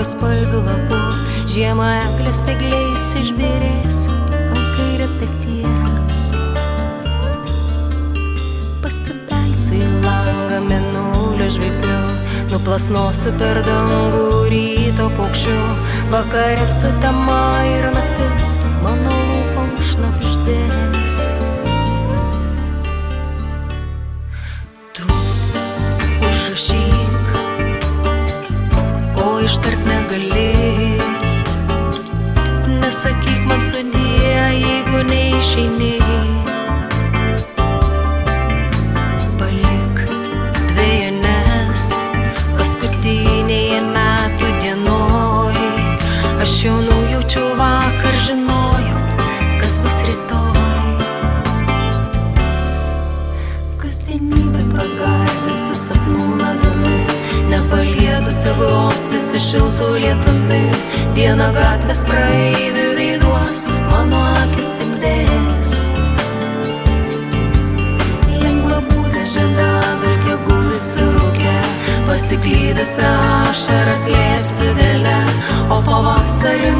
spalvių lapų, žiemą eglės spėgliais išbyrės ant kairę peties. Pasibelsiu į langą mėnulio žvilgsniu, nuplasnosiu per dangų ryto paukščiu, vakare sutema ir naktis mano lūpom šnabždės. Tu užrašyk, ko ištart negali, nesakyk man sudie, jeigu neišeini. Palik dvejones paskutinėje metų dienoj, aš jau nujaučiu vakar, žinojau, kas bus rytoj. Kasdienybė pagardinsiu sapnų medumi, nepalietusiu glostysiu šiltų lietumi. Dieną gatvės praeivių veiduos mano akis spindės. Lengva būda žiedadulkė gulsiu rūke, pasiklydusią ašarą slėpsiu dėlę, o pavasarį